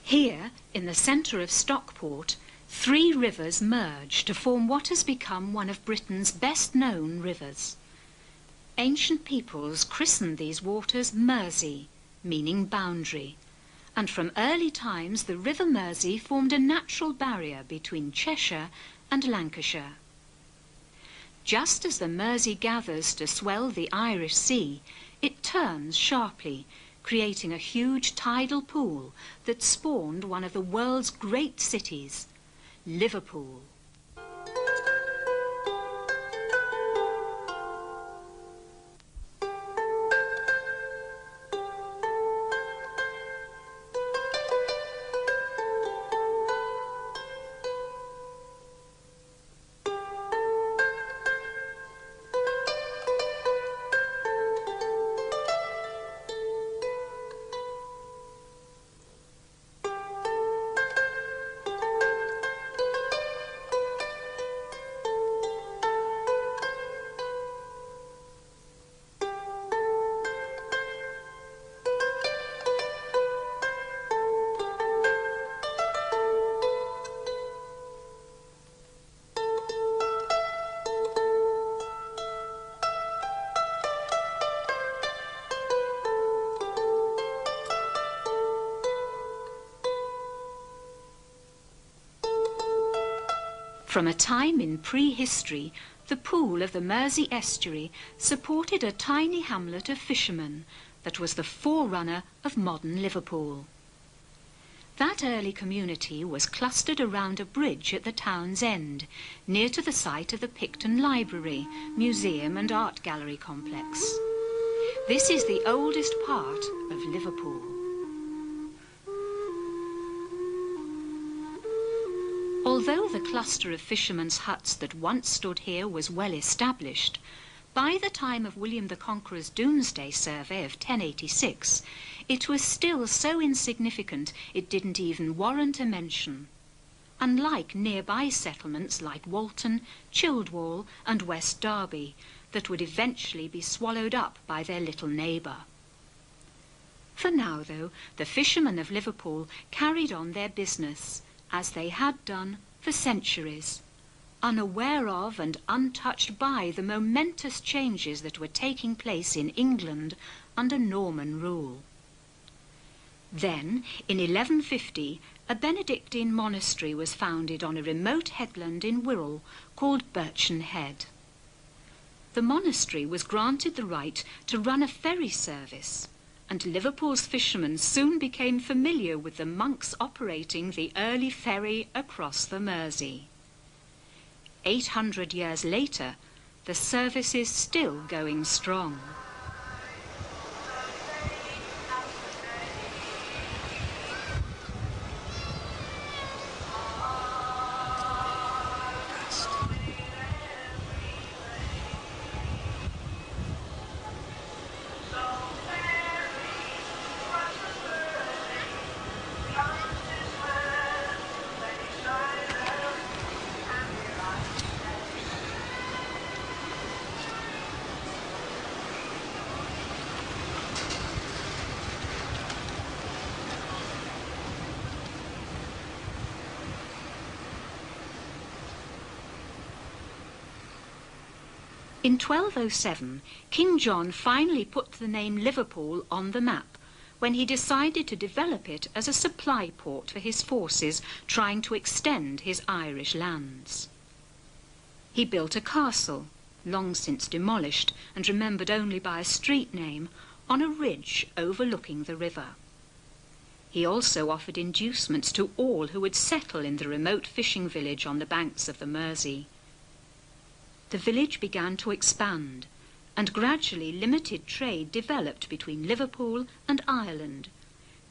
Here, in the centre of Stockport, three rivers merge to form what has become one of Britain's best-known rivers. Ancient peoples christened these waters Mersey, meaning boundary, and from early times the River Mersey formed a natural barrier between Cheshire and Lancashire. Just as the Mersey gathers to swell the Irish Sea, it turns sharply, creating a huge tidal pool that spawned one of the world's great cities, Liverpool. From a time in prehistory, the pool of the Mersey estuary supported a tiny hamlet of fishermen that was the forerunner of modern Liverpool. That early community was clustered around a bridge at the town's end, near to the site of the Picton Library, Museum and Art Gallery complex. This is the oldest part of Liverpool. Although the cluster of fishermen's huts that once stood here was well established, by the time of William the Conqueror's Doomsday Survey of 1086, it was still so insignificant it didn't even warrant a mention. Unlike nearby settlements like Walton, Childwall and West Derby, that would eventually be swallowed up by their little neighbour. For now, though, the fishermen of Liverpool carried on their business, as they had done for centuries, unaware of and untouched by the momentous changes that were taking place in England under Norman rule. Then, in 1150, a Benedictine monastery was founded on a remote headland in Wirral called Birchen Head. The monastery was granted the right to run a ferry service, and Liverpool's fishermen soon became familiar with the monks operating the early ferry across the Mersey. 800 years later, the service is still going strong. In 1207, King John finally put the name Liverpool on the map when he decided to develop it as a supply port for his forces trying to extend his Irish lands. He built a castle, long since demolished and remembered only by a street name, on a ridge overlooking the river. He also offered inducements to all who would settle in the remote fishing village on the banks of the Mersey. The village began to expand, and gradually limited trade developed between Liverpool and Ireland,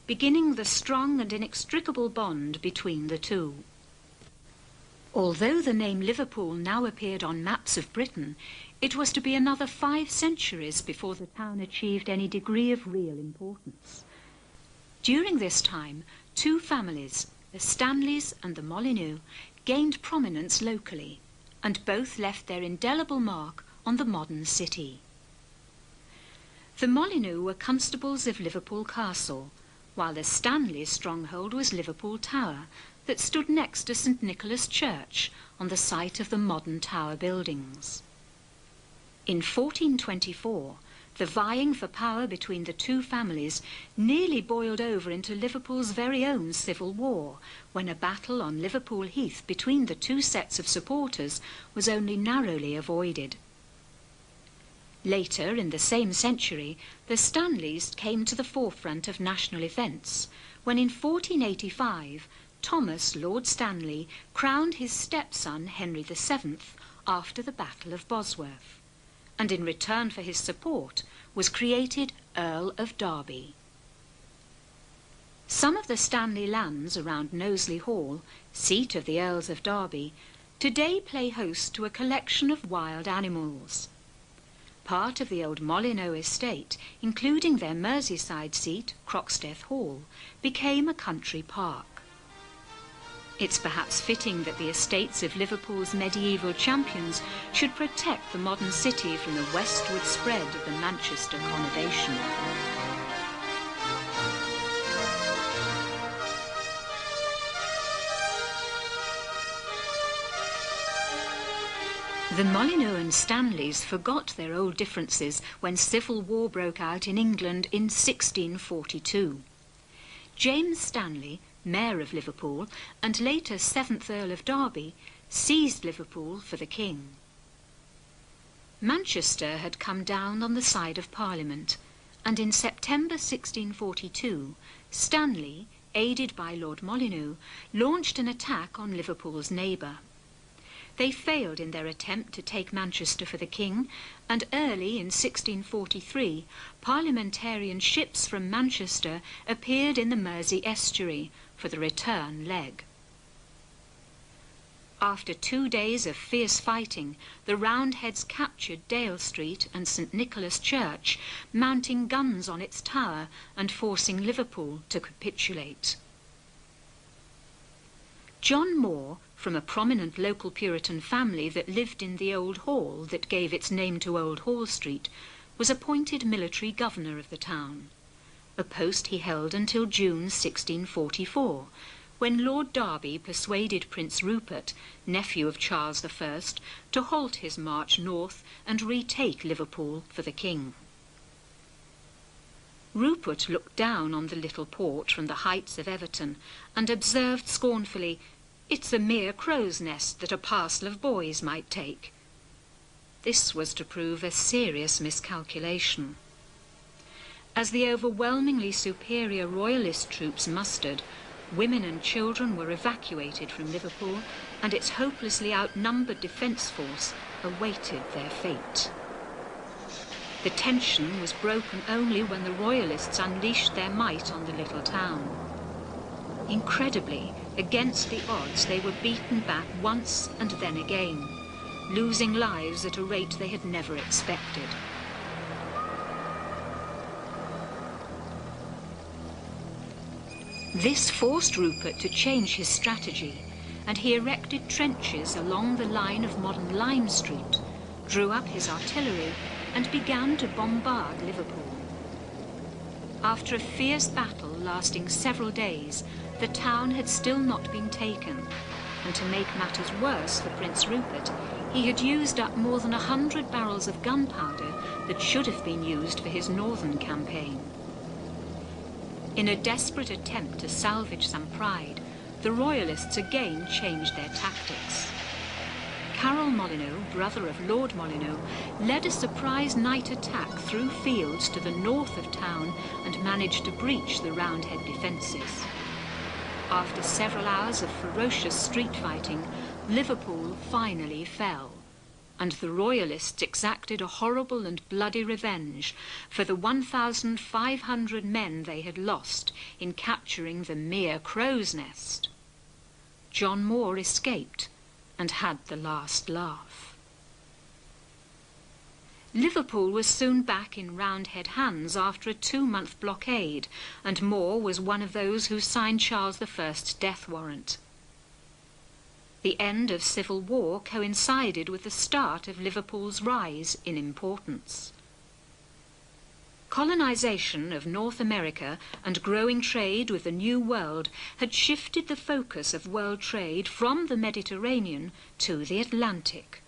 beginning the strong and inextricable bond between the two. Although the name Liverpool now appeared on maps of Britain, it was to be another 5 centuries before the town achieved any degree of real importance. During this time, 2 families, the Stanleys and the Molyneux, gained prominence locally, and both left their indelible mark on the modern city. The Molyneux were constables of Liverpool Castle, while the Stanleys' stronghold was Liverpool Tower, that stood next to St Nicholas Church on the site of the modern Tower buildings. In 1424, the vying for power between the two families nearly boiled over into Liverpool's very own civil war, when a battle on Liverpool Heath between the two sets of supporters was only narrowly avoided. Later, in the same century, the Stanleys came to the forefront of national events, when in 1485 Thomas Lord Stanley crowned his stepson Henry VII after the Battle of Bosworth, and in return for his support was created Earl of Derby. Some of the Stanley lands around Knowsley Hall, seat of the Earls of Derby, today play host to a collection of wild animals. Part of the old Molyneux estate, including their Merseyside seat, Croxteth Hall, became a country park. It's perhaps fitting that the estates of Liverpool's medieval champions should protect the modern city from the westward spread of the Manchester conurbation. The Molyneux and Stanleys forgot their old differences when civil war broke out in England in 1642. James Stanley, Mayor of Liverpool and later 7th Earl of Derby, seized Liverpool for the king. Manchester had come down on the side of Parliament, and in September 1642, Stanley, aided by Lord Molyneux, launched an attack on Liverpool's neighbour. They failed in their attempt to take Manchester for the king, and early in 1643, parliamentarian ships from Manchester appeared in the Mersey estuary for the return leg. After 2 days of fierce fighting, the Roundheads captured Dale Street and St Nicholas Church, mounting guns on its tower and forcing Liverpool to capitulate. John Moore, from a prominent local Puritan family that lived in the old hall that gave its name to Old Hall Street, was appointed military governor of the town, a post he held until June 1644, when Lord Derby persuaded Prince Rupert, nephew of Charles I, to halt his march north and retake Liverpool for the king. Rupert looked down on the little port from the heights of Everton and observed scornfully, "It's a mere crow's nest that a parcel of boys might take." This was to prove a serious miscalculation. As the overwhelmingly superior royalist troops mustered, women and children were evacuated from Liverpool, and its hopelessly outnumbered defence force awaited their fate. The tension was broken only when the royalists unleashed their might on the little town. Incredibly, against the odds, they were beaten back once and then again, losing lives at a rate they had never expected. This forced Rupert to change his strategy, and he erected trenches along the line of modern Lime Street, drew up his artillery, and began to bombard Liverpool. After a fierce battle lasting several days, the town had still not been taken, and to make matters worse for Prince Rupert, he had used up more than 100 barrels of gunpowder that should have been used for his northern campaign. In a desperate attempt to salvage some pride, the royalists again changed their tactics. Carroll Molyneux, brother of Lord Molyneux, led a surprise night attack through fields to the north of town and managed to breach the Roundhead defences. After several hours of ferocious street fighting, Liverpool finally fell, and the royalists exacted a horrible and bloody revenge for the 1,500 men they had lost in capturing the mere crow's nest. John Moore escaped and had the last laugh. Liverpool was soon back in Roundhead hands after a 2-month blockade, and Moore was one of those who signed Charles I's death warrant. The end of civil war coincided with the start of Liverpool's rise in importance. Colonization of North America and growing trade with the New World had shifted the focus of world trade from the Mediterranean to the Atlantic.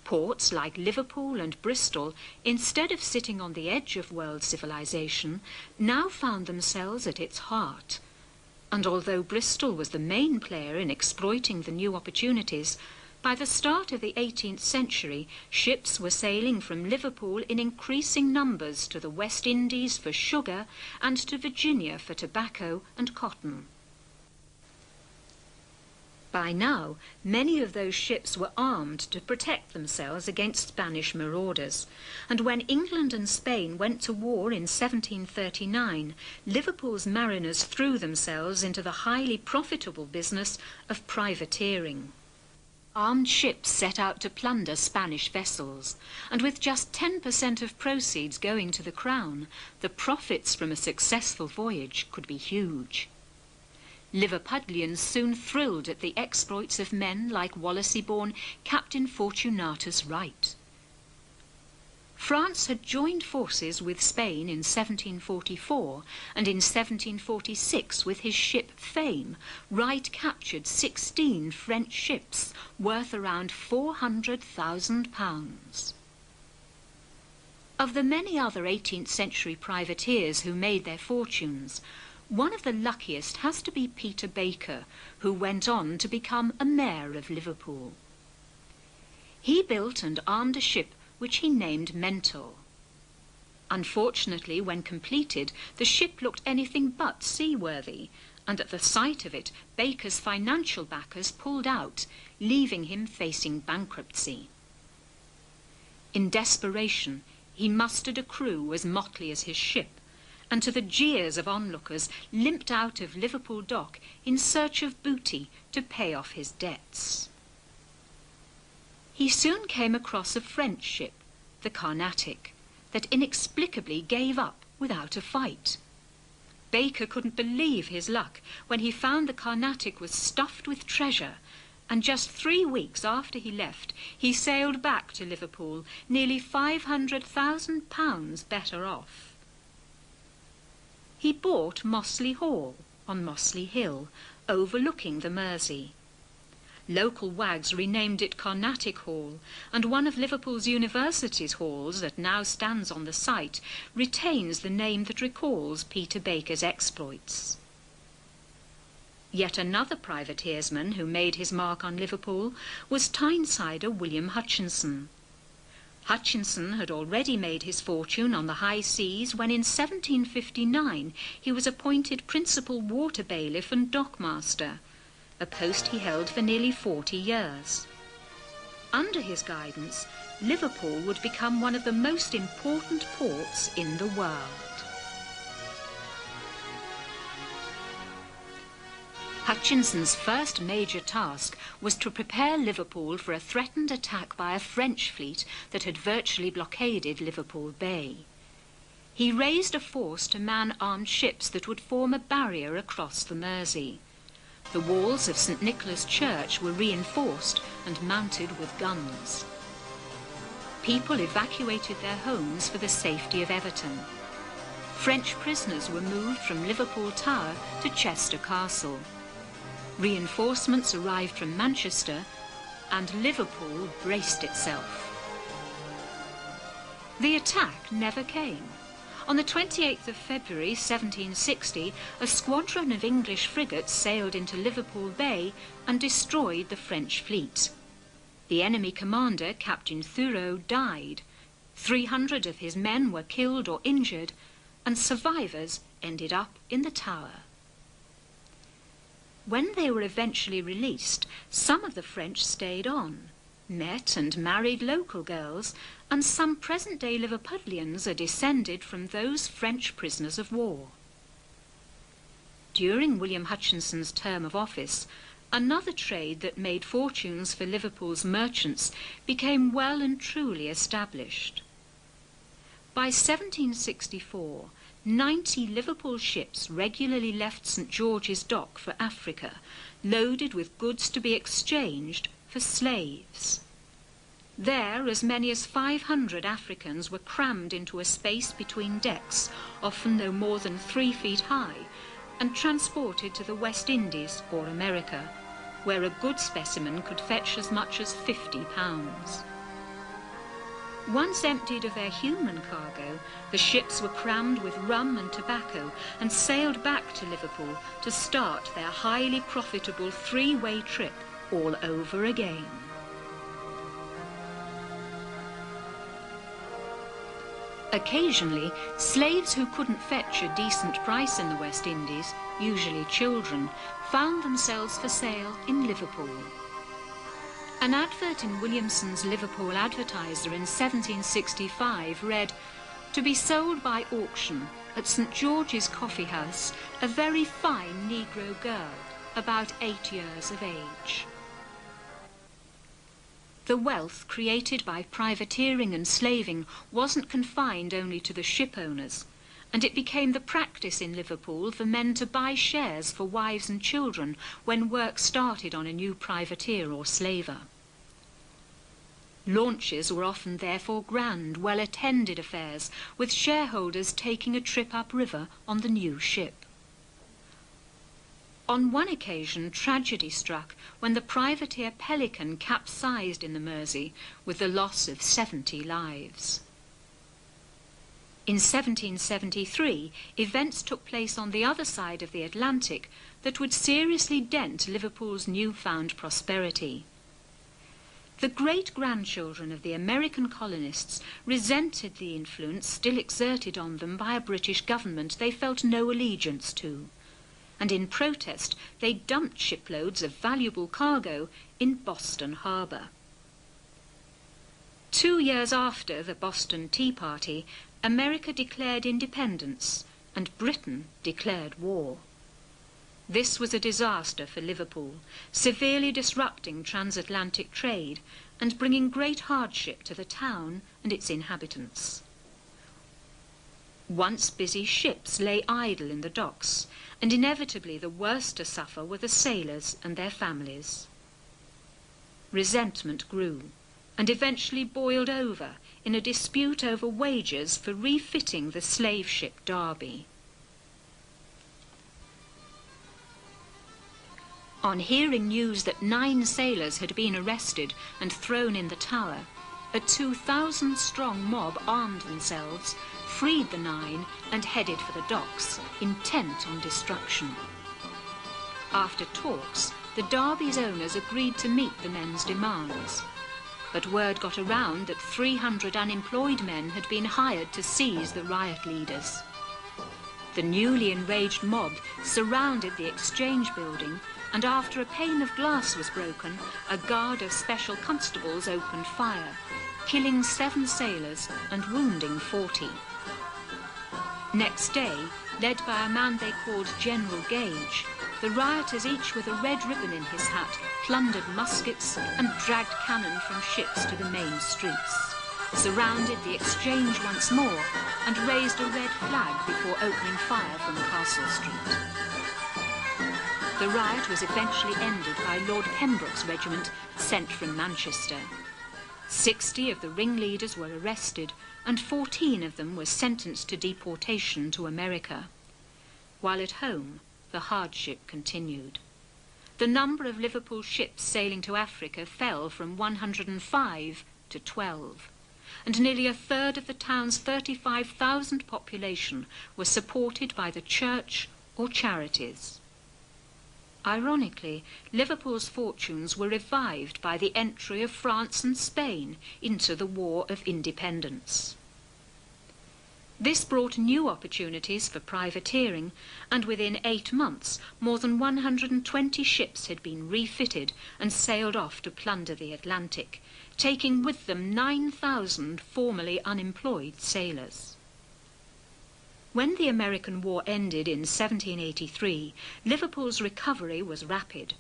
Ports like Liverpool and Bristol, instead of sitting on the edge of world civilization, now found themselves at its heart. And although Bristol was the main player in exploiting the new opportunities, by the start of the 18th century, ships were sailing from Liverpool in increasing numbers to the West Indies for sugar and to Virginia for tobacco and cotton. By now, many of those ships were armed to protect themselves against Spanish marauders, and when England and Spain went to war in 1739, Liverpool's mariners threw themselves into the highly profitable business of privateering. Armed ships set out to plunder Spanish vessels, and with just 10% of proceeds going to the Crown, the profits from a successful voyage could be huge. Liverpudlians soon thrilled at the exploits of men like Wallasey-born Captain Fortunatus Wright. France had joined forces with Spain in 1744, and in 1746 with his ship Fame, Wright captured 16 French ships worth around £400,000. Of the many other 18th century privateers who made their fortunes, one of the luckiest has to be Peter Baker, who went on to become a mayor of Liverpool. He built and armed a ship which he named Mentor. Unfortunately, when completed, the ship looked anything but seaworthy, and at the sight of it, Baker's financial backers pulled out, leaving him facing bankruptcy. In desperation, he mustered a crew as motley as his ship, and to the jeers of onlookers limped out of Liverpool dock in search of booty to pay off his debts. He soon came across a French ship, the Carnatic, that inexplicably gave up without a fight. Baker couldn't believe his luck when he found the Carnatic was stuffed with treasure, and just 3 weeks after he left, he sailed back to Liverpool, nearly £500,000 better off. He bought Mossley Hall on Mossley Hill, overlooking the Mersey. Local wags renamed it Carnatic Hall, and one of Liverpool's university's halls that now stands on the site retains the name that recalls Peter Baker's exploits. Yet another privateersman who made his mark on Liverpool was Tynesider William Hutchinson. Hutchinson had already made his fortune on the high seas when in 1759 he was appointed principal water bailiff and dockmaster, a post he held for nearly 40 years. Under his guidance, Liverpool would become one of the most important ports in the world. Hutchinson's first major task was to prepare Liverpool for a threatened attack by a French fleet that had virtually blockaded Liverpool Bay. He raised a force to man armed ships that would form a barrier across the Mersey. The walls of St. Nicholas Church were reinforced and mounted with guns. People evacuated their homes for the safety of Everton. French prisoners were moved from Liverpool Tower to Chester Castle. Reinforcements arrived from Manchester, and Liverpool braced itself. The attack never came. On the 28th of February 1760, a squadron of English frigates sailed into Liverpool Bay and destroyed the French fleet. The enemy commander, Captain Thureau, died. 300 of his men were killed or injured, and survivors ended up in the Tower. When they were eventually released, some of the French stayed on, met and married local girls, and some present-day Liverpudlians are descended from those French prisoners of war. During William Hutchinson's term of office, another trade that made fortunes for Liverpool's merchants became well and truly established. By 1764, 90 Liverpool ships regularly left St. George's Dock for Africa, loaded with goods to be exchanged for slaves. There, as many as 500 Africans were crammed into a space between decks, often no more than 3 feet high, and transported to the West Indies or America, where a good specimen could fetch as much as £50. Once emptied of their human cargo, the ships were crammed with rum and tobacco and sailed back to Liverpool to start their highly profitable 3-way trip all over again. Occasionally, slaves who couldn't fetch a decent price in the West Indies, usually children, found themselves for sale in Liverpool. An advert in Williamson's Liverpool Advertiser in 1765 read, "To be sold by auction at St. George's Coffee House, a very fine Negro girl, about 8 years of age." The wealth created by privateering and slaving wasn't confined only to the ship owners, and it became the practice in Liverpool for men to buy shares for wives and children when work started on a new privateer or slaver. Launches were often therefore grand, well-attended affairs, with shareholders taking a trip upriver on the new ship. On one occasion, tragedy struck when the privateer Pelican capsized in the Mersey, with the loss of 70 lives. In 1773, events took place on the other side of the Atlantic that would seriously dent Liverpool's newfound prosperity. The great-grandchildren of the American colonists resented the influence still exerted on them by a British government they felt no allegiance to, and in protest they dumped shiploads of valuable cargo in Boston Harbour. 2 years after the Boston Tea Party, America declared independence and Britain declared war. This was a disaster for Liverpool, severely disrupting transatlantic trade and bringing great hardship to the town and its inhabitants. Once busy ships lay idle in the docks, and inevitably the worst to suffer were the sailors and their families. Resentment grew, and eventually boiled over in a dispute over wages for refitting the slave ship Derby. On hearing news that 9 sailors had been arrested and thrown in the Tower, a 2,000-strong mob armed themselves, freed the 9 and headed for the docks, intent on destruction. After talks, the Derby's owners agreed to meet the men's demands, but word got around that 300 unemployed men had been hired to seize the riot leaders. The newly enraged mob surrounded the Exchange building, and after a pane of glass was broken, a guard of special constables opened fire, killing 7 sailors and wounding 40. Next day, led by a man they called General Gage, the rioters, each with a red ribbon in his hat, plundered muskets and dragged cannon from ships to the main streets, surrounded the Exchange once more, and raised a red flag before opening fire from Castle Street. The riot was eventually ended by Lord Pembroke's regiment, sent from Manchester. 60 of the ringleaders were arrested, and 14 of them were sentenced to deportation to America. While at home, the hardship continued. The number of Liverpool ships sailing to Africa fell from 105 to 12, and nearly a third of the town's 35,000 population was supported by the church or charities. Ironically, Liverpool's fortunes were revived by the entry of France and Spain into the War of Independence. This brought new opportunities for privateering, and within 8 months more than 120 ships had been refitted and sailed off to plunder the Atlantic, taking with them 9,000 formerly unemployed sailors. When the American War ended in 1783, Liverpool's recovery was rapid,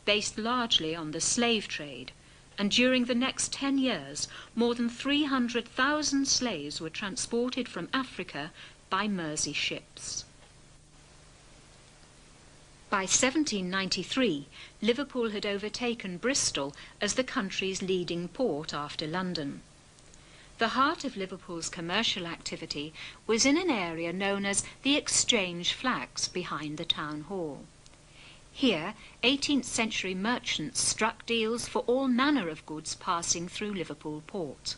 based largely on the slave trade, and during the next 10 years, more than 300,000 slaves were transported from Africa by Mersey ships. By 1793, Liverpool had overtaken Bristol as the country's leading port after London. The heart of Liverpool's commercial activity was in an area known as the Exchange Flags behind the town hall. Here, 18th century merchants struck deals for all manner of goods passing through Liverpool port.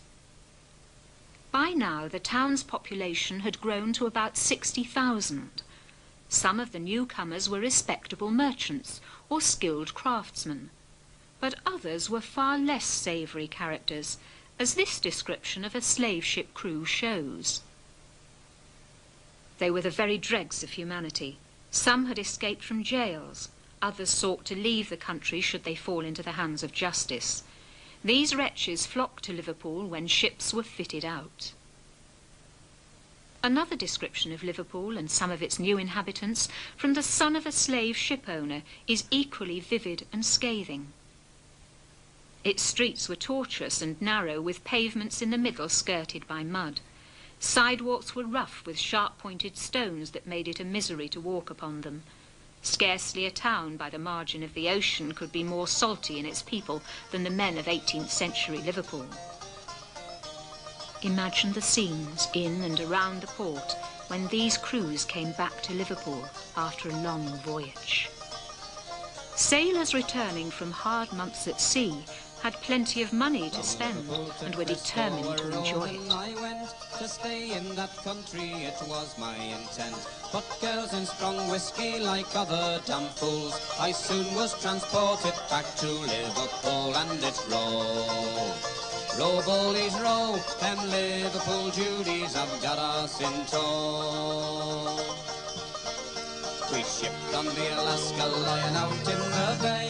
By now, the town's population had grown to about 60,000. Some of the newcomers were respectable merchants or skilled craftsmen, but others were far less savoury characters, as this description of a slave ship crew shows. They were the very dregs of humanity. Some had escaped from jails, others sought to leave the country should they fall into the hands of justice. These wretches flocked to Liverpool when ships were fitted out. Another description of Liverpool and some of its new inhabitants from the son of a slave shipowner is equally vivid and scathing. Its streets were tortuous and narrow, with pavements in the middle skirted by mud. Sidewalks were rough with sharp-pointed stones that made it a misery to walk upon them. Scarcely a town by the margin of the ocean could be more salty in its people than the men of 18th century Liverpool. Imagine the scenes in and around the port when these crews came back to Liverpool after a long voyage. Sailors returning from hard months at sea had plenty of money to spend and were determined to enjoy it. I went to stay in that country, it was my intent. But girls in strong whiskey like other damn fools, I soon was transported back to Liverpool, and it's row. Row, bullies, row, them Liverpool Judies have got us in tow. We shipped on the Alaska, lying out in the bay,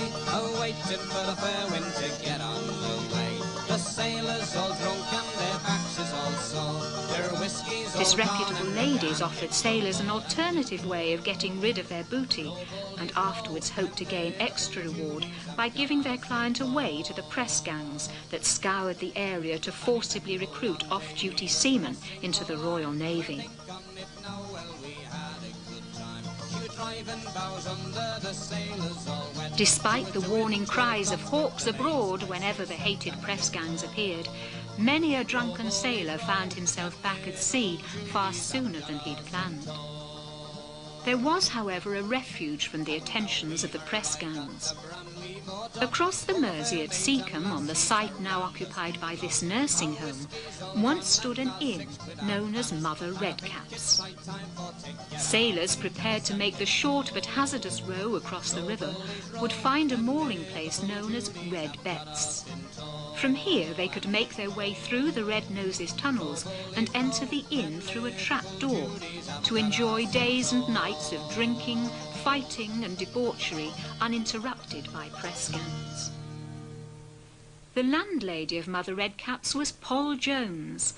waiting for the fair wind to get underway. The sailors all drunk and their backs is all sore, their whiskey's all Disreputable ladies offered sailors an alternative way of getting rid of their booty, and afterwards hoped to gain extra reward by giving their client away to the press gangs that scoured the area to forcibly recruit off-duty seamen into the Royal Navy. Despite the warning cries of hawks abroad whenever the hated press gangs appeared, many a drunken sailor found himself back at sea far sooner than he'd planned. There was, however, a refuge from the attentions of the press gangs. Across the Mersey at Seacombe, on the site now occupied by this nursing home, once stood an inn known as Mother Redcap's. Sailors prepared to make the short but hazardous row across the river would find a mooring place known as Red Betts. From here they could make their way through the Red Noses tunnels and enter the inn through a trap door to enjoy days and nights of drinking, fighting and debauchery uninterrupted by press gangs. The landlady of Mother Redcap's was Poll Jones.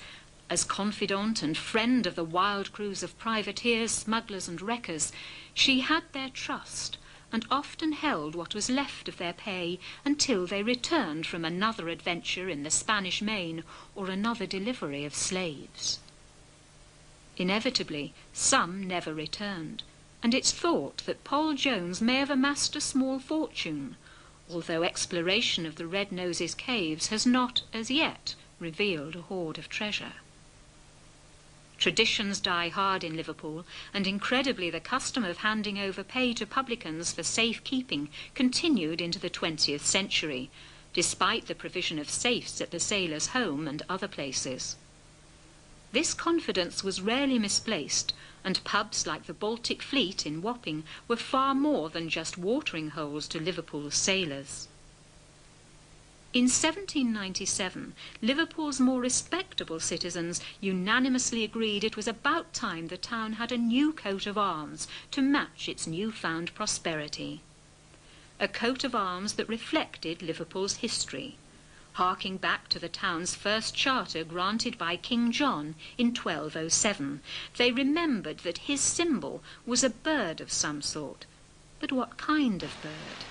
As confidant and friend of the wild crews of privateers, smugglers and wreckers, she had their trust and often held what was left of their pay until they returned from another adventure in the Spanish Main or another delivery of slaves. Inevitably, some never returned, and it's thought that Poll Jones may have amassed a small fortune, although exploration of the Red Noses caves has not, as yet, revealed a hoard of treasure. Traditions die hard in Liverpool, and incredibly the custom of handing over pay to publicans for safekeeping continued into the 20th century, despite the provision of safes at the Sailors' Home and other places. This confidence was rarely misplaced, and pubs like the Baltic Fleet in Wapping were far more than just watering holes to Liverpool's sailors. In 1797, Liverpool's more respectable citizens unanimously agreed it was about time the town had a new coat of arms to match its newfound prosperity. A coat of arms that reflected Liverpool's history, harking back to the town's first charter granted by King John in 1207. They remembered that his symbol was a bird of some sort. But what kind of bird?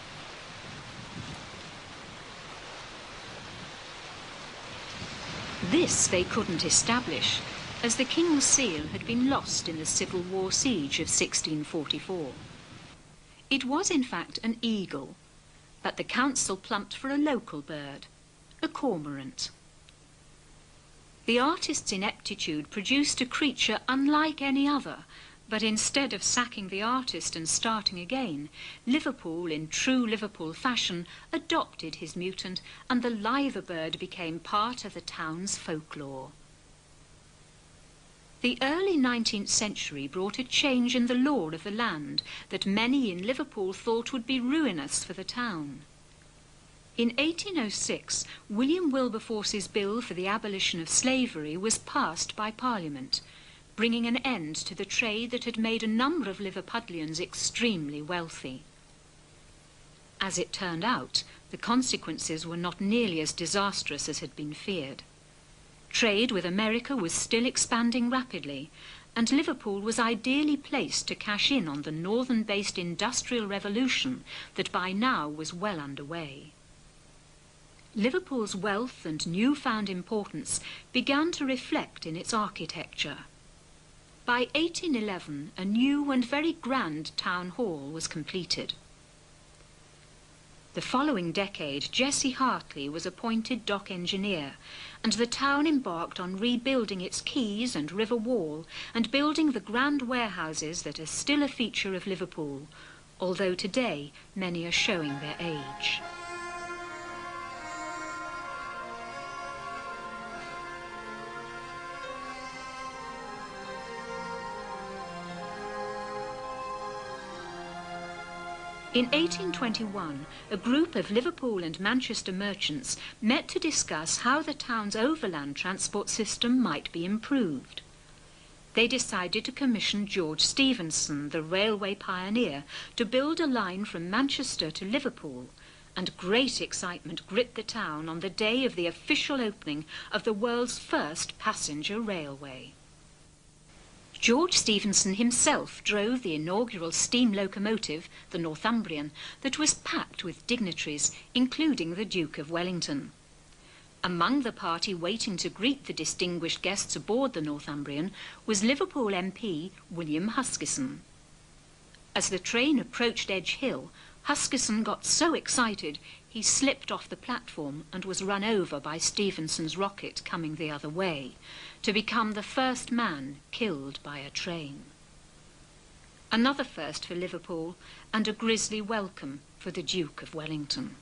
This they couldn't establish, as the King's seal had been lost in the Civil War siege of 1644. It was in fact an eagle, but the council plumped for a local bird, a cormorant. The artist's ineptitude produced a creature unlike any other, but instead of sacking the artist and starting again, Liverpool, in true Liverpool fashion, adopted his mutant, and the liver bird became part of the town's folklore. The early 19th century brought a change in the law of the land that many in Liverpool thought would be ruinous for the town. In 1806, William Wilberforce's bill for the abolition of slavery was passed by Parliament, bringing an end to the trade that had made a number of Liverpudlians extremely wealthy. As it turned out, the consequences were not nearly as disastrous as had been feared. Trade with America was still expanding rapidly, and Liverpool was ideally placed to cash in on the northern-based industrial revolution that by now was well underway. Liverpool's wealth and newfound importance began to reflect in its architecture. By 1811, a new and very grand town hall was completed. The following decade, Jessie Hartley was appointed dock engineer, and the town embarked on rebuilding its quays and river wall and building the grand warehouses that are still a feature of Liverpool, although today many are showing their age. In 1821, a group of Liverpool and Manchester merchants met to discuss how the town's overland transport system might be improved. They decided to commission George Stephenson, the railway pioneer, to build a line from Manchester to Liverpool, and great excitement gripped the town on the day of the official opening of the world's first passenger railway. George Stephenson himself drove the inaugural steam locomotive, the Northumbrian, that was packed with dignitaries, including the Duke of Wellington. Among the party waiting to greet the distinguished guests aboard the Northumbrian was Liverpool MP William Huskisson. As the train approached Edge Hill, Huskisson got so excited he slipped off the platform and was run over by Stephenson's rocket coming the other way, to become the first man killed by a train. Another first for Liverpool, and a grisly welcome for the Duke of Wellington.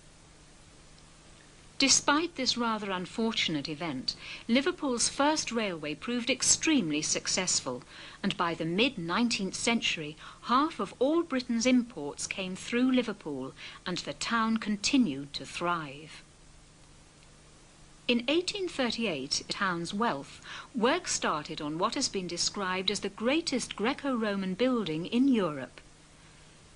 Despite this rather unfortunate event, Liverpool's first railway proved extremely successful, and by the mid-19th century, half of all Britain's imports came through Liverpool, and the town continued to thrive. In 1838, the town's wealth, work started on what has been described as the greatest Greco-Roman building in Europe.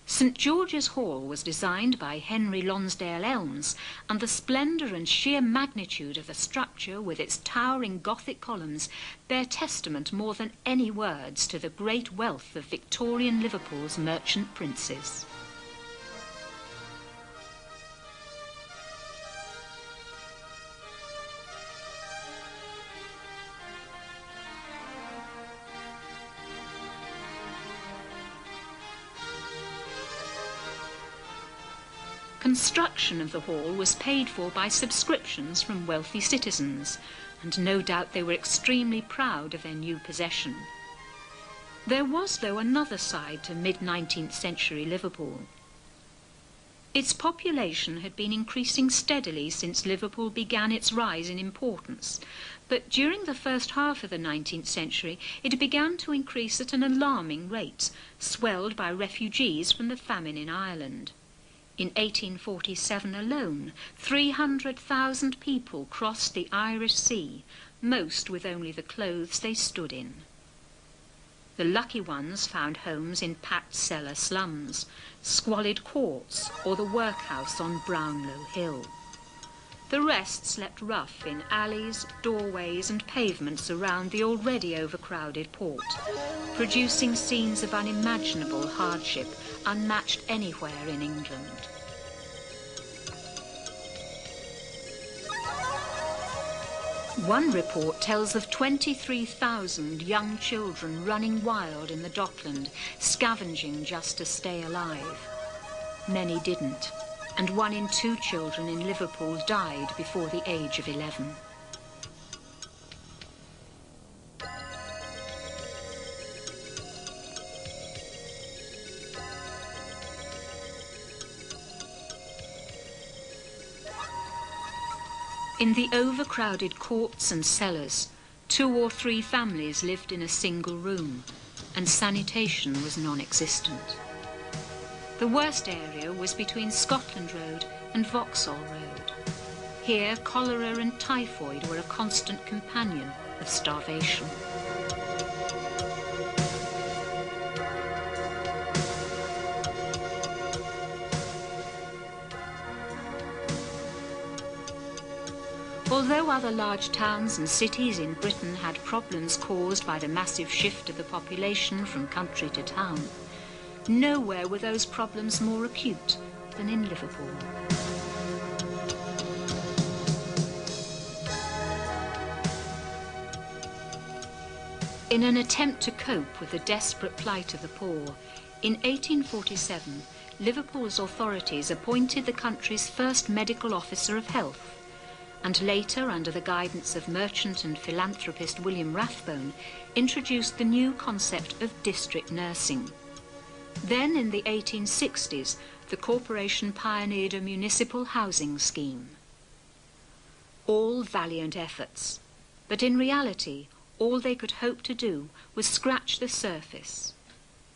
St George's Hall was designed by Henry Lonsdale Elmes, and the splendour and sheer magnitude of the structure with its towering Gothic columns bear testament more than any words to the great wealth of Victorian Liverpool's merchant princes. Construction of the hall was paid for by subscriptions from wealthy citizens, and no doubt they were extremely proud of their new possession. There was, though, another side to mid-19th century Liverpool. Its population had been increasing steadily since Liverpool began its rise in importance, but during the first half of the 19th century it began to increase at an alarming rate, swelled by refugees from the famine in Ireland. In 1847 alone, 300,000 people crossed the Irish Sea, most with only the clothes they stood in. The lucky ones found homes in packed cellar slums, squalid courts, or the workhouse on Brownlow Hill. The rest slept rough in alleys, doorways and pavements around the already overcrowded port, producing scenes of unimaginable hardship unmatched anywhere in England. One report tells of 23,000 young children running wild in the dockland, scavenging just to stay alive. many didn't, and 1 in 2 children in Liverpool died before the age of 11. In the overcrowded courts and cellars, 2 or 3 families lived in a single room, and sanitation was non-existent. The worst area was between Scotland Road and Vauxhall Road. Here, cholera and typhoid were a constant companion of starvation. Although other large towns and cities in Britain had problems caused by the massive shift of the population from country to town, nowhere were those problems more acute than in Liverpool. In an attempt to cope with the desperate plight of the poor, in 1847, Liverpool's authorities appointed the country's first medical officer of health, and later, under the guidance of merchant and philanthropist William Rathbone, introduced the new concept of district nursing. Then, in the 1860s, the corporation pioneered a municipal housing scheme. All valiant efforts, but in reality, all they could hope to do was scratch the surface.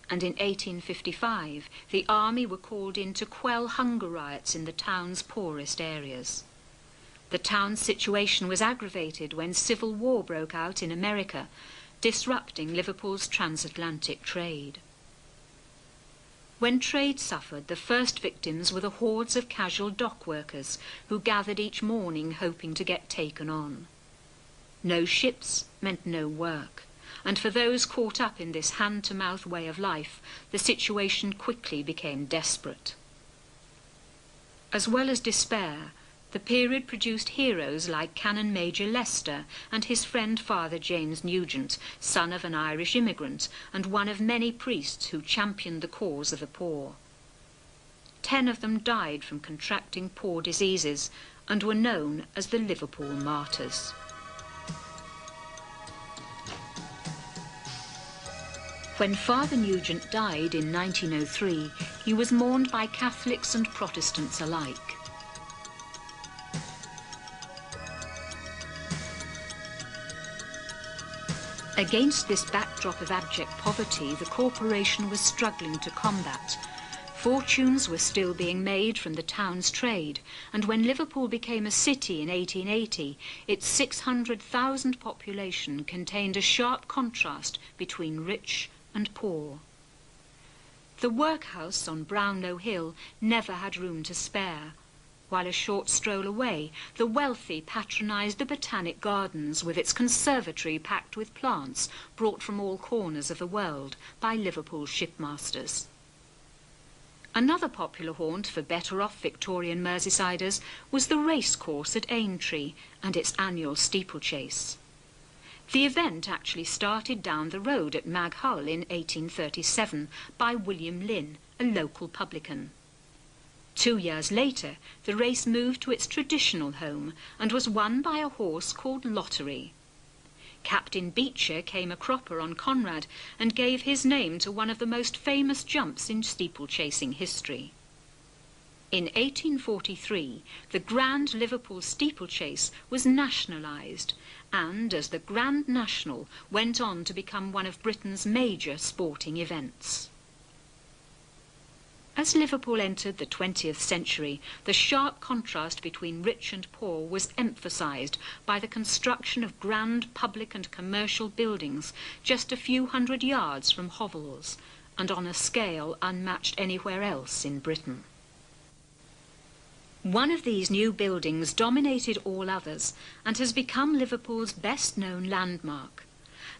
And in 1855, the army were called in to quell hunger riots in the town's poorest areas. The town's situation was aggravated when civil war broke out in America, disrupting Liverpool's transatlantic trade. When trade suffered, the first victims were the hordes of casual dock workers who gathered each morning hoping to get taken on. No ships meant no work, and for those caught up in this hand-to-mouth way of life, the situation quickly became desperate. As well as despair, the period produced heroes like Canon Major Leicester and his friend Father James Nugent, son of an Irish immigrant and one of many priests who championed the cause of the poor. 10 of them died from contracting poor diseases and were known as the Liverpool Martyrs. When Father Nugent died in 1903, he was mourned by Catholics and Protestants alike. Against this backdrop of abject poverty, the corporation was struggling to combat. Fortunes were still being made from the town's trade, and when Liverpool became a city in 1880, its 600,000 population contained a sharp contrast between rich and poor. The workhouse on Brownlow Hill never had room to spare, while a short stroll away, the wealthy patronised the Botanic Gardens with its conservatory packed with plants brought from all corners of the world by Liverpool shipmasters. Another popular haunt for better-off Victorian Merseysiders was the racecourse at Aintree and its annual steeplechase. The event actually started down the road at Maghull in 1837 by William Lynn, a local publican. 2 years later, the race moved to its traditional home and was won by a horse called Lottery. Captain Beecher came a cropper on Conrad and gave his name to one of the most famous jumps in steeplechasing history. In 1843, the Grand Liverpool Steeplechase was nationalised and, as the Grand National, went on to become one of Britain's major sporting events. As Liverpool entered the 20th century, the sharp contrast between rich and poor was emphasised by the construction of grand public and commercial buildings just a few hundred yards from hovels, and on a scale unmatched anywhere else in Britain. One of these new buildings dominated all others and has become Liverpool's best-known landmark.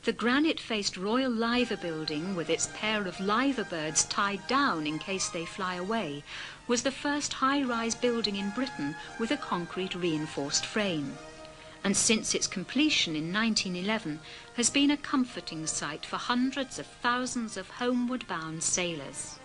The granite-faced Royal Liver Building, with its pair of liver birds tied down in case they fly away, was the first high-rise building in Britain with a concrete reinforced frame, and since its completion in 1911 has been a comforting sight for hundreds of thousands of homeward-bound sailors.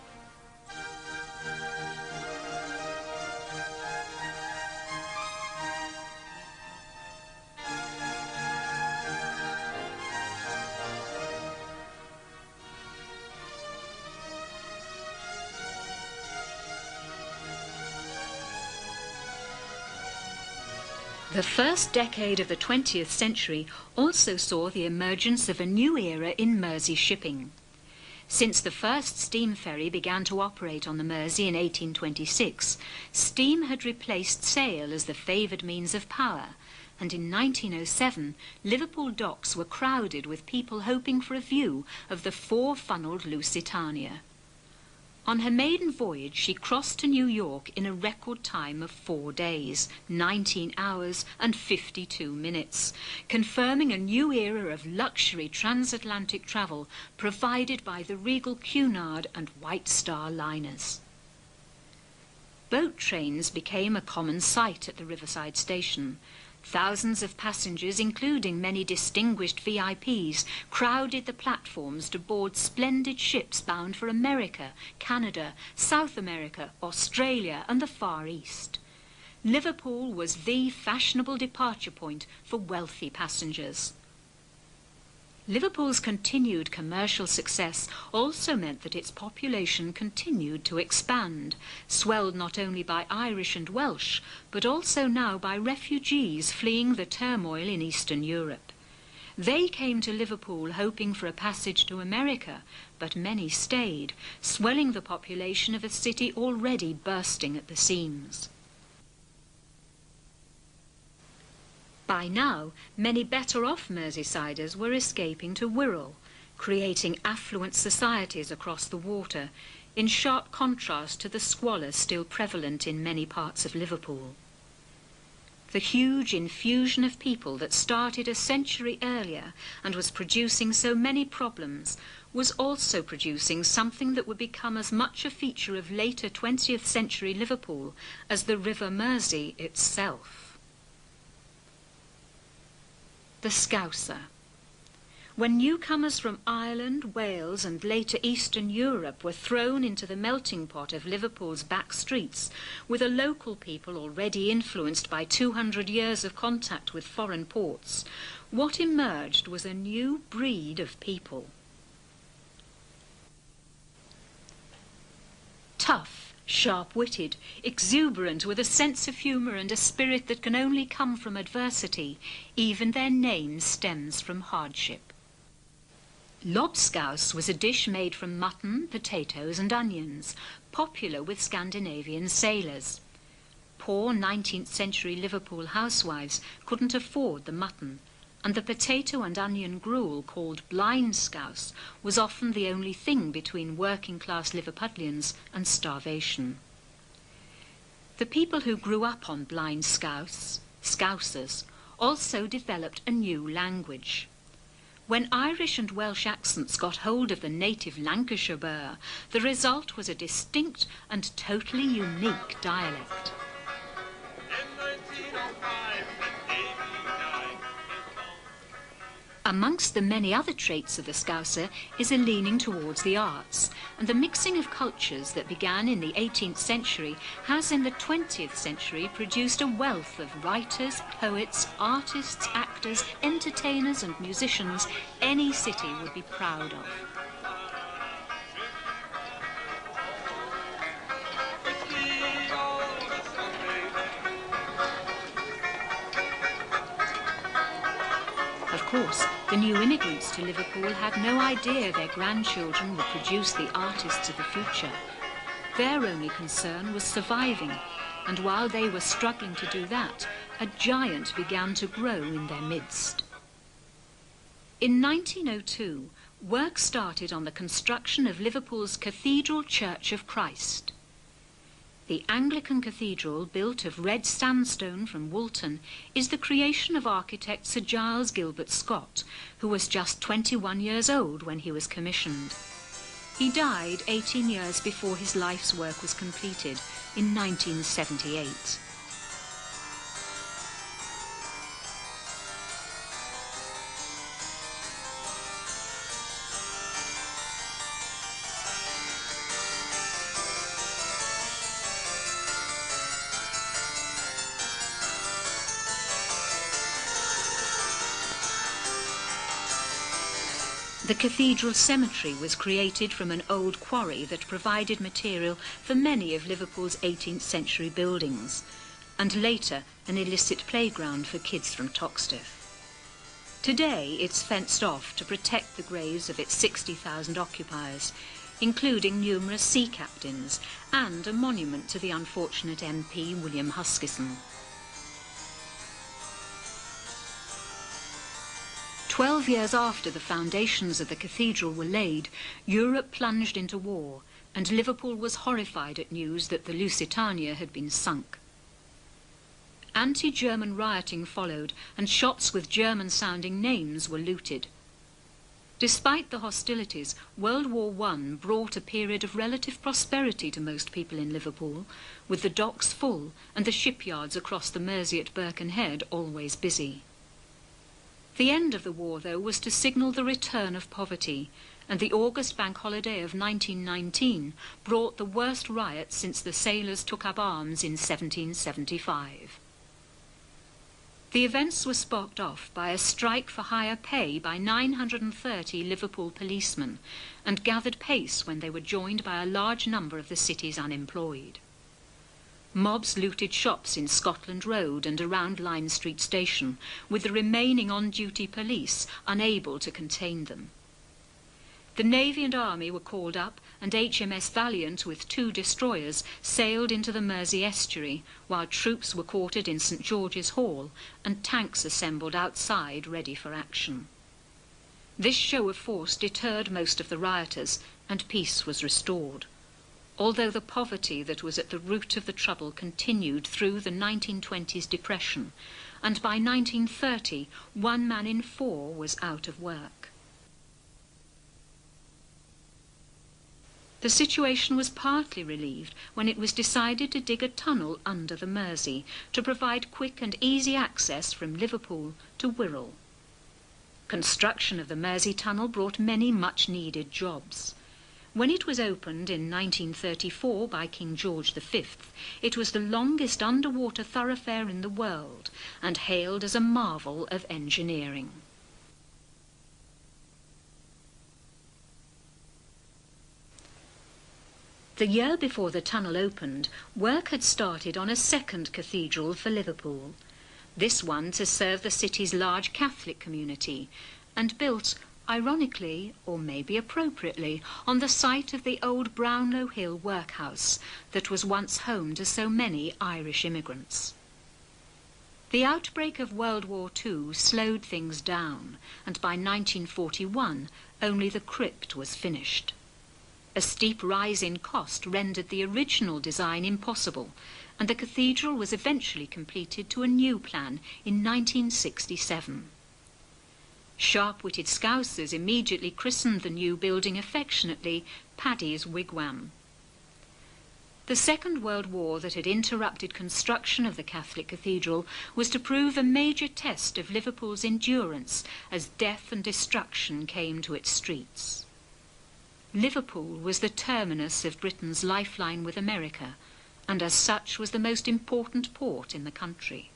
The first decade of the 20th century also saw the emergence of a new era in Mersey shipping. Since the first steam ferry began to operate on the Mersey in 1826, steam had replaced sail as the favoured means of power, and in 1907 Liverpool docks were crowded with people hoping for a view of the four-funnelled Lusitania. On her maiden voyage she crossed to New York in a record time of 4 days, 19 hours and 52 minutes, confirming a new era of luxury transatlantic travel provided by the Regal Cunard and White Star liners. Boat trains became a common sight at the riverside station. Thousands of passengers, including many distinguished VIPs, crowded the platforms to board splendid ships bound for America, Canada, South America, Australia and the Far East. Liverpool was the fashionable departure point for wealthy passengers. Liverpool's continued commercial success also meant that its population continued to expand, swelled not only by Irish and Welsh, but also now by refugees fleeing the turmoil in Eastern Europe. They came to Liverpool hoping for a passage to America, but many stayed, swelling the population of a city already bursting at the seams. By now, many better-off Merseysiders were escaping to Wirral, creating affluent societies across the water, in sharp contrast to the squalor still prevalent in many parts of Liverpool. The huge infusion of people that started a century earlier and was producing so many problems was also producing something that would become as much a feature of later 20th century Liverpool as the River Mersey itself. The Scouser. When newcomers from Ireland, Wales and later Eastern Europe were thrown into the melting pot of Liverpool's back streets, with a local people already influenced by 200 years of contact with foreign ports, what emerged was a new breed of people. Tough, sharp-witted, exuberant, with a sense of humour and a spirit that can only come from adversity, even their name stems from hardship. Lobscouse was a dish made from mutton, potatoes and onions, popular with Scandinavian sailors. Poor 19th century Liverpool housewives couldn't afford the mutton, and the potato and onion gruel called blind scouse was often the only thing between working-class Liverpudlians and starvation. The people who grew up on blind scousers, also developed a new language. When Irish and Welsh accents got hold of the native Lancashire burr, the result was a distinct and totally unique dialect. Amongst the many other traits of the Scouser is a leaning towards the arts, and the mixing of cultures that began in the 18th century has in the 20th century produced a wealth of writers, poets, artists, actors, entertainers and musicians any city would be proud of. Of course, the new immigrants to Liverpool had no idea their grandchildren would produce the artists of the future. Their only concern was surviving, and while they were struggling to do that, a giant began to grow in their midst. In 1902, work started on the construction of Liverpool's Cathedral Church of Christ. The Anglican cathedral, built of red sandstone from Woolton, is the creation of architect Sir Giles Gilbert Scott, who was just 21 years old when he was commissioned. He died 18 years before his life's work was completed, in 1978. The cathedral cemetery was created from an old quarry that provided material for many of Liverpool's 18th century buildings. and later an illicit playground for kids from Toxteth. Today it's fenced off to protect the graves of its 60,000 occupiers, including numerous sea captains and a monument to the unfortunate MP William Huskisson. 12 years after the foundations of the cathedral were laid, Europe plunged into war, and Liverpool was horrified at news that the Lusitania had been sunk. Anti-German rioting followed, and shops with German-sounding names were looted. Despite the hostilities, World War I brought a period of relative prosperity to most people in Liverpool, with the docks full and the shipyards across the Mersey at Birkenhead always busy. The end of the war, though, was to signal the return of poverty, and the August bank holiday of 1919 brought the worst riots since the sailors took up arms in 1775. The events were sparked off by a strike for higher pay by 930 Liverpool policemen, and gathered pace when they were joined by a large number of the city's unemployed. Mobs looted shops in Scotland Road and around Lime Street Station, with the remaining on-duty police unable to contain them. The Navy and Army were called up, and HMS Valiant, with 2 destroyers, sailed into the Mersey estuary, while troops were quartered in St George's Hall and tanks assembled outside ready for action. This show of force deterred most of the rioters, and peace was restored, although the poverty that was at the root of the trouble continued through the 1920s depression, and by 1930 1 man in 4 was out of work. The situation was partly relieved when it was decided to dig a tunnel under the Mersey to provide quick and easy access from Liverpool to Wirral. Construction of the Mersey Tunnel brought many much-needed jobs. When it was opened in 1934 by King George V, it was the longest underwater thoroughfare in the world and hailed as a marvel of engineering. The year before the tunnel opened, work had started on a second cathedral for Liverpool, this one to serve the city's large Catholic community, and built, ironically, or maybe appropriately, on the site of the old Brownlow Hill workhouse that was once home to so many Irish immigrants. The outbreak of World War II slowed things down, and by 1941 only the crypt was finished. A steep rise in cost rendered the original design impossible, and the cathedral was eventually completed to a new plan in 1967. Sharp-witted Scousers immediately christened the new building affectionately Paddy's Wigwam. The Second World War that had interrupted construction of the Catholic cathedral was to prove a major test of Liverpool's endurance as death and destruction came to its streets. Liverpool was the terminus of Britain's lifeline with America, and as such was the most important port in the country.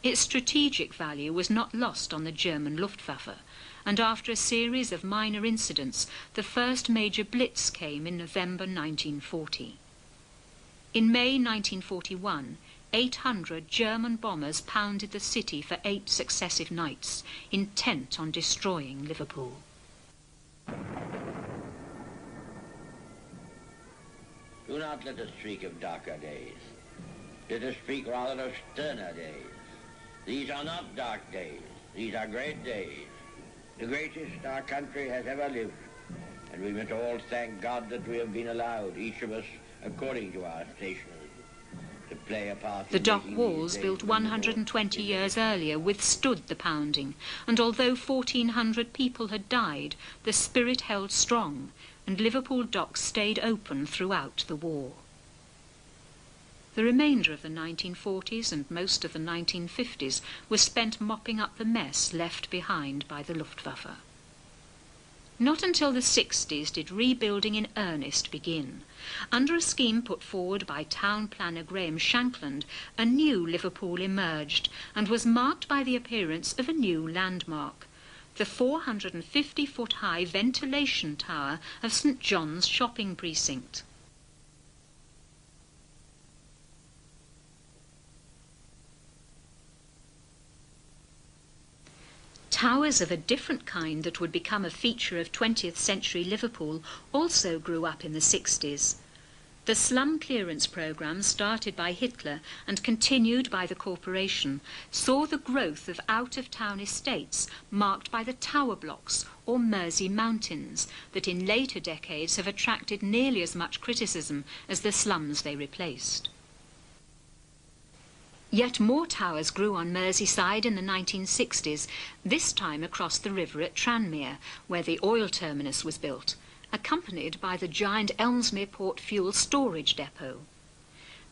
Its strategic value was not lost on the German Luftwaffe, and after a series of minor incidents, the first major blitz came in November 1940. In May 1941, 800 German bombers pounded the city for 8 successive nights, intent on destroying Liverpool. Do not let us speak of darker days. Let us speak rather of sterner days. These are not dark days. These are great days. The greatest our country has ever lived. And we must all thank God that we have been allowed, each of us according to our station, to play a part. The dock walls, built 120 years earlier, withstood the pounding, and although 1,400 people had died, the spirit held strong, and Liverpool docks stayed open throughout the war. The remainder of the 1940s and most of the 1950s was spent mopping up the mess left behind by the Luftwaffe. Not until the 60s did rebuilding in earnest begin. Under a scheme put forward by town planner Graham Shankland, a new Liverpool emerged and was marked by the appearance of a new landmark, the 450-foot-high ventilation tower of St John's shopping precinct. Towers of a different kind that would become a feature of 20th century Liverpool also grew up in the 60s. The slum clearance programme, started by Hitler and continued by the corporation, saw the growth of out-of-town estates marked by the tower blocks or Mersey mountains that in later decades have attracted nearly as much criticism as the slums they replaced. Yet more towers grew on Merseyside in the 1960s, this time across the river at Tranmere, where the oil terminus was built, accompanied by the giant Elmsmere Port Fuel Storage Depot.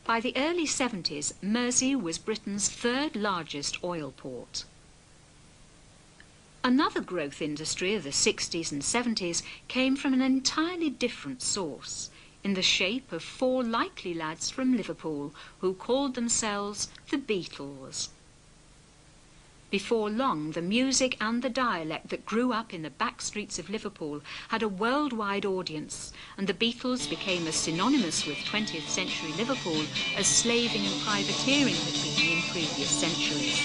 By the early 70s, Mersey was Britain's third largest oil port. Another growth industry of the 60s and 70s came from an entirely different source, in the shape of four likely lads from Liverpool who called themselves the Beatles. Before long, the music and the dialect that grew up in the back streets of Liverpool had a worldwide audience, and the Beatles became as synonymous with 20th century Liverpool as slaving and privateering had been in previous centuries.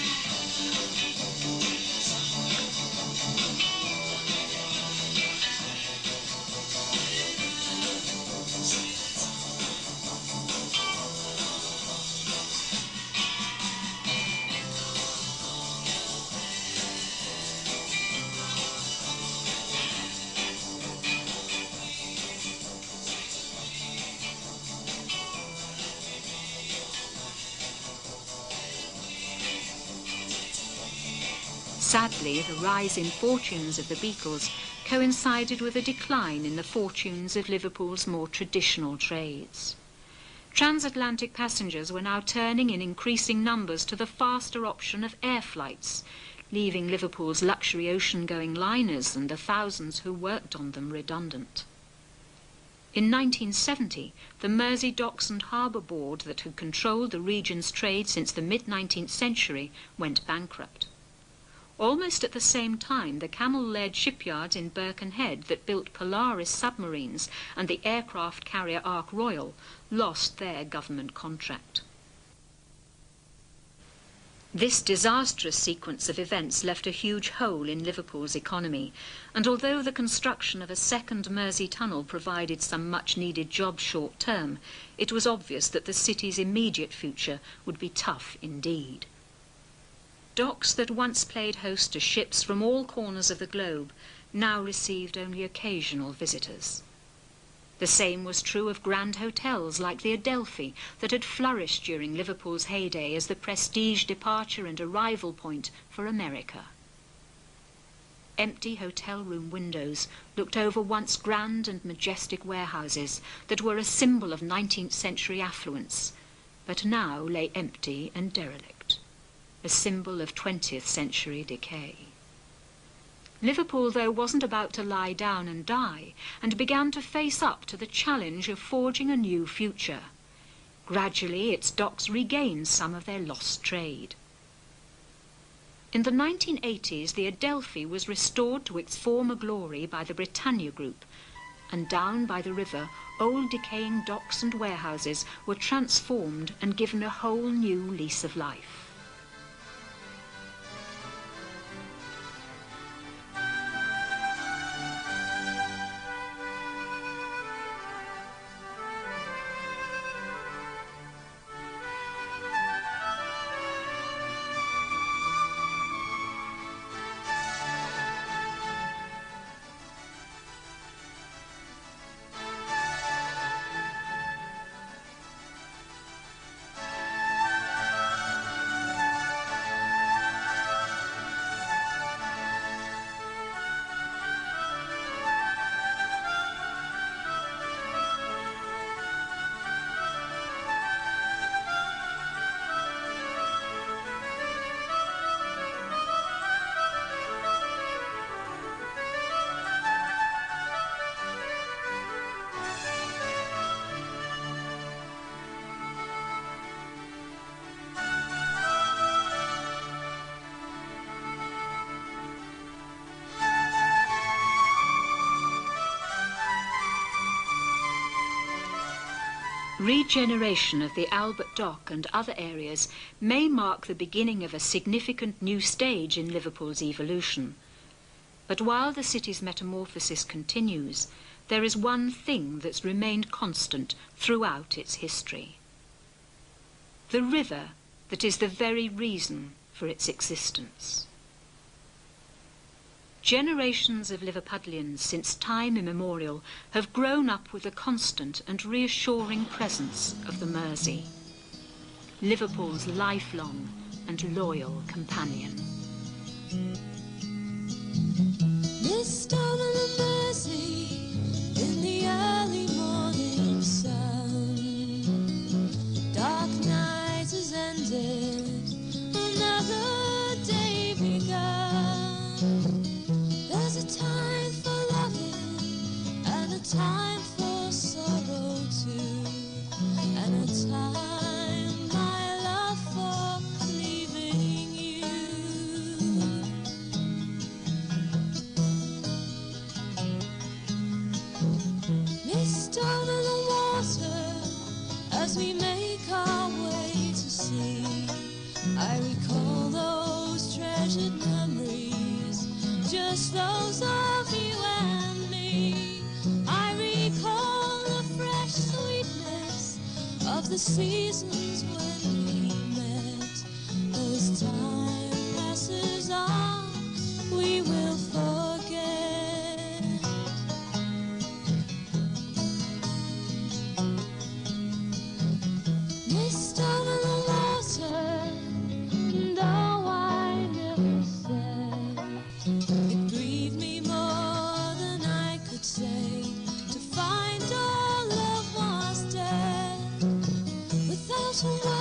Sadly, the rise in fortunes of the Beatles coincided with a decline in the fortunes of Liverpool's more traditional trades. Transatlantic passengers were now turning in increasing numbers to the faster option of air flights, leaving Liverpool's luxury ocean-going liners and the thousands who worked on them redundant. In 1970, the Mersey Docks and Harbour Board that had controlled the region's trade since the mid-19th century went bankrupt. Almost at the same time, the camel-led shipyards in Birkenhead that built Polaris submarines and the aircraft carrier Ark Royal lost their government contract. This disastrous sequence of events left a huge hole in Liverpool's economy, and although the construction of a second Mersey tunnel provided some much-needed jobs short-term, it was obvious that the city's immediate future would be tough indeed. Docks that once played host to ships from all corners of the globe now received only occasional visitors. The same was true of grand hotels like the Adelphi that had flourished during Liverpool's heyday as the prestige departure and arrival point for America. Empty hotel room windows looked over once grand and majestic warehouses that were a symbol of 19th century affluence, but now lay empty and derelict, a symbol of 20th century decay. Liverpool, though, wasn't about to lie down and die, and began to face up to the challenge of forging a new future. Gradually, its docks regained some of their lost trade. In the 1980s, the Adelphi was restored to its former glory by the Britannia Group, and down by the river, old decaying docks and warehouses were transformed and given a whole new lease of life. Regeneration of the Albert Dock and other areas may mark the beginning of a significant new stage in Liverpool's evolution. But while the city's metamorphosis continues, there is one thing that's remained constant throughout its history: the river that is the very reason for its existence. Generations of Liverpudlians since time immemorial have grown up with the constant and reassuring presence of the Mersey, Liverpool's lifelong and loyal companion. This stone on the Mersey in the early morning sun. Dark night has ended, another day begun. There's a time for loving and a time for sorrow too, and a time, my love, for leaving you. Mist over the water as we make our way to sea. I recall those treasured memories, just those of you and me. I recall the fresh sweetness of the seasons when we met. As time passes on, we will forget. Mist over the water, and oh, I never said. It grieved me more than I could say to find our love was dead. Without a word